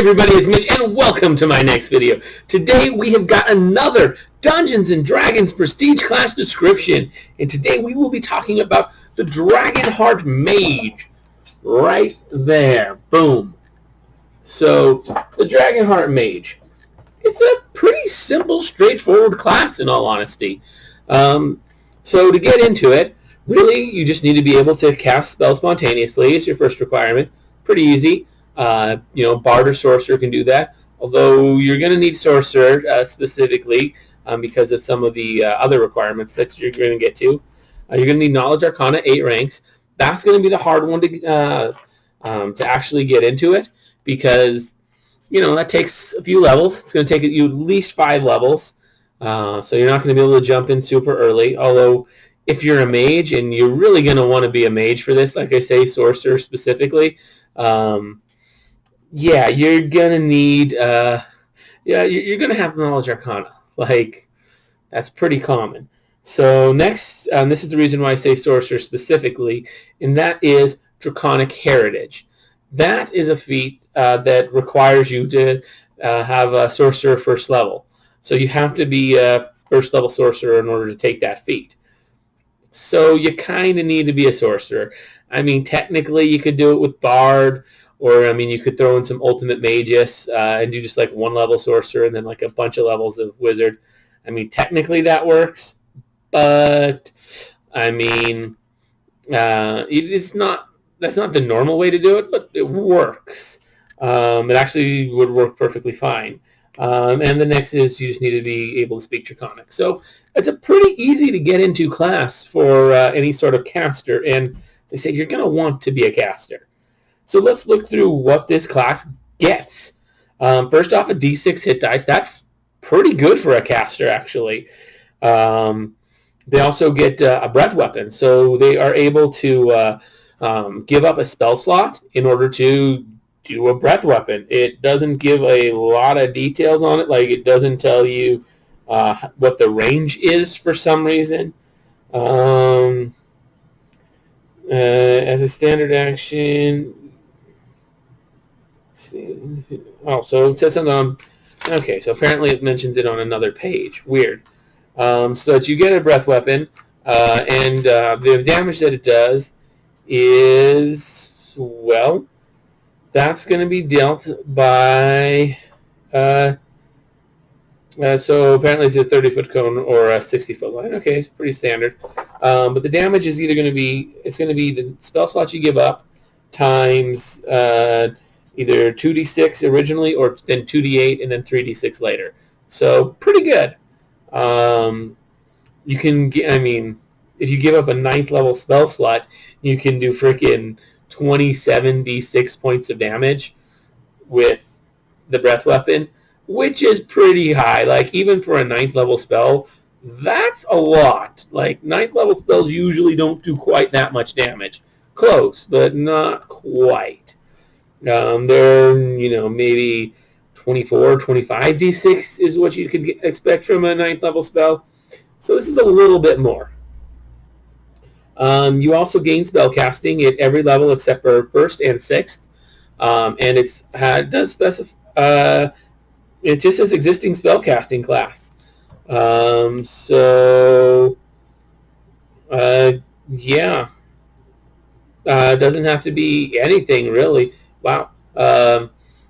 everybody, it's Mitch, and welcome to my next video. Today we have got another Dungeons & Dragons Prestige class description, and today we will be talking about the Dragonheart Mage. Right there. Boom. So, the Dragonheart Mage. It's a pretty simple, straightforward class, in all honesty. So to get into it, really, you just need to be able to cast spells spontaneously. It's your first requirement. Pretty easy. Bard or Sorcerer can do that. Although you're going to need Sorcerer specifically because of some of the other requirements that you're going to get to. You're going to need Knowledge Arcana, 8 ranks. That's going to be the hard one to actually get into it because, that takes a few levels. It's going to take you at least 5 levels. So you're not going to be able to jump in super early. Although, if you're a mage and you're really going to want to be a mage for this, like I say, Sorcerer specifically, you're going to need, you're going to have Knowledge Arcana. Like, that's pretty common. So next, this is the reason why I say Sorcerer specifically, and that is Draconic Heritage. That is a feat that requires you to have a Sorcerer first level. So you have to be a first level Sorcerer in order to take that feat. So you kind of need to be a Sorcerer. I mean, technically you could do it with Bard, or, you could throw in some Ultimate Magus and do just like 1 level Sorcerer and then like a bunch of levels of Wizard. Technically that works, but, it's not, that's not the normal way to do it, but it works. It actually would work perfectly fine. And the next is you just need to be able to speak Draconic. So it's a pretty easy to get into class for any sort of caster, and as I say, you're going to want to be a caster. So let's look through what this class gets. First off, a D6 hit dice. That's pretty good for a caster, actually. They also get a breath weapon, so they are able to give up a spell slot in order to do a breath weapon. It doesn't give a lot of details on it, like it doesn't tell you what the range is for some reason. As a standard action, so it says something on, okay, so apparently it mentions it on another page. Weird. So that you get a breath weapon, and the damage that it does is, well, that's going to be dealt by, so apparently it's a 30-foot cone or a 60-foot line. Okay, it's pretty standard. But the damage is either going to be, it's going to be the spell slots you give up times either 2d6 originally or then 2d8 and then 3d6 later. So pretty good. You can get, if you give up a 9th level spell slot, you can do freaking 27 d6 points of damage with the breath weapon, which is pretty high. Like, even for a 9th level spell, that's a lot. Like, 9th level spells usually don't do quite that much damage. Close, but not quite. They're, maybe 24, 25 d6 is what you could expect from a 9th level spell. So this is a little bit more. You also gain spell casting at every level except for 1st and 6th. And it does specify, it just says existing spell casting class. It doesn't have to be anything really. Wow.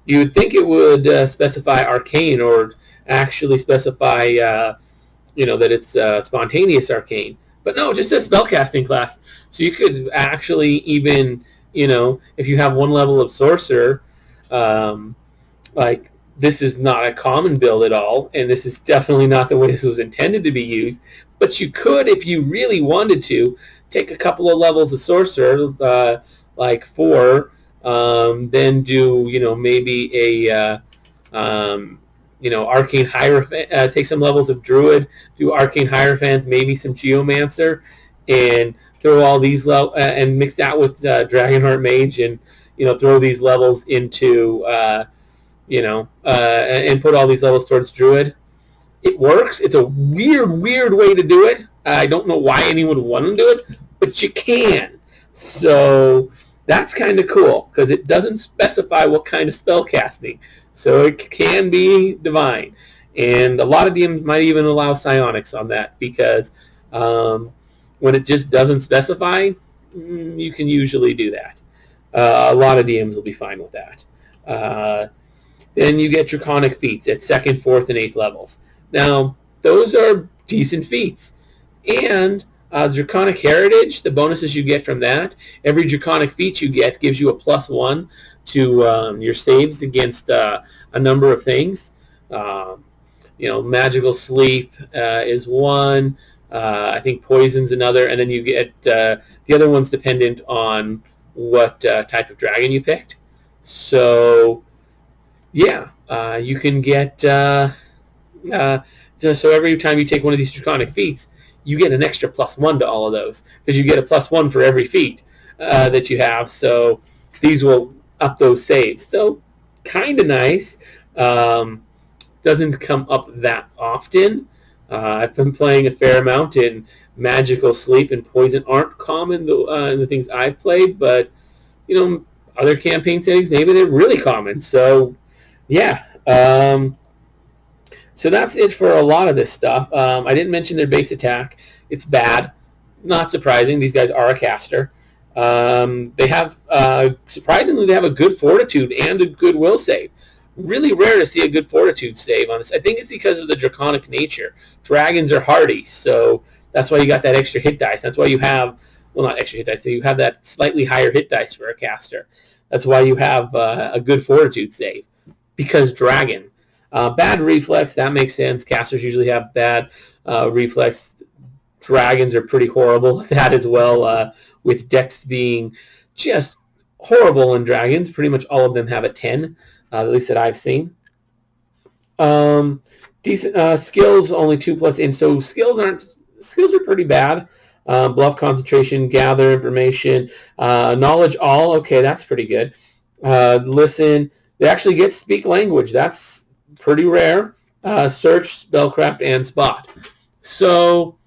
You would think it would specify arcane or actually specify, that it's spontaneous arcane. But no, just a spellcasting class. So you could actually even, if you have 1 level of Sorcerer, like, this is not a common build at all, and this is definitely not the way this was intended to be used. But you could, if you really wanted to, take a couple of levels of Sorcerer, like 4, then do, maybe a, Arcane Hierophant, take some levels of Druid, do Arcane Hierophant, maybe some Geomancer, and throw all these levels, and mix that with Dragonheart Mage, and, throw these levels into, and put all these levels towards Druid. It works. It's a weird way to do it. I don't know why anyone would want to do it, but you can. So That's kind of cool because it doesn't specify what kind of spell casting, so it can be divine. And a lot of DMs might even allow psionics on that because when it just doesn't specify, you can usually do that. A lot of DMs will be fine with that. Then you get Draconic Feats at 2nd, 4th, and 8th levels. Now, those are decent feats. And Draconic Heritage, the bonuses you get from that, every Draconic Feat you get gives you a +1 to your saves against a number of things. Magical Sleep is one. I think Poison's another. And then you get the other one's dependent on what type of dragon you picked. So, yeah, you can get... so every time you take one of these Draconic Feats, you get an extra +1 to all of those because you get a +1 for every feat that you have. So these will up those saves. So kind of nice. Doesn't come up that often. I've been playing a fair amount, and Magical Sleep and Poison aren't common in the things I've played, but other campaign settings, maybe they're really common. So yeah. So that's it for a lot of this stuff. I didn't mention their base attack. It's bad. Not surprising. These guys are a caster. They have, surprisingly, they have a good fortitude and a good will save. Really rare to see a good fortitude save on this. I think it's because of the draconic nature. Dragons are hardy, so that's why you got that extra hit dice. That's why you have, well, not extra hit dice, so you have that slightly higher hit dice for a caster. That's why you have a good fortitude save, because dragon. Bad reflex, that makes sense. Casters usually have bad reflex. Dragons are pretty horrible at that as well, with dex being just horrible in dragons. Pretty much all of them have a 10, at least that I've seen. Decent skills, only 2+ in, so skills are pretty bad. Bluff, concentration, gather information, knowledge all, okay, that's pretty good. Listen, they actually get speak language, that's pretty rare. Search, spellcraft, and spot. So,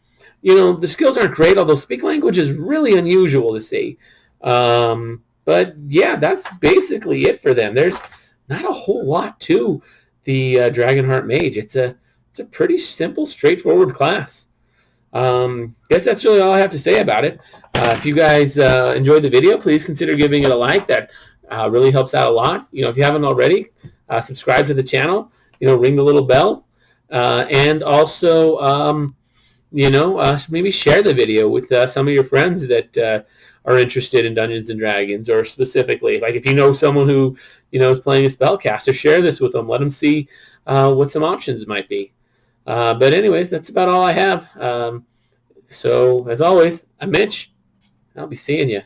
the skills aren't great, although speak language is really unusual to see. But yeah, that's basically it for them. There's not a whole lot to the Dragonheart Mage. It's a pretty simple, straightforward class. Guess that's really all I have to say about it. If you guys enjoyed the video, please consider giving it a like. That really helps out a lot. If you haven't already, subscribe to the channel. Ring the little bell, and also maybe share the video with some of your friends that are interested in Dungeons and Dragons, or specifically, like if you know someone who is playing a spellcaster, share this with them. Let them see what some options might be. But anyways, that's about all I have. So as always, I'm Mitch. I'll be seeing you.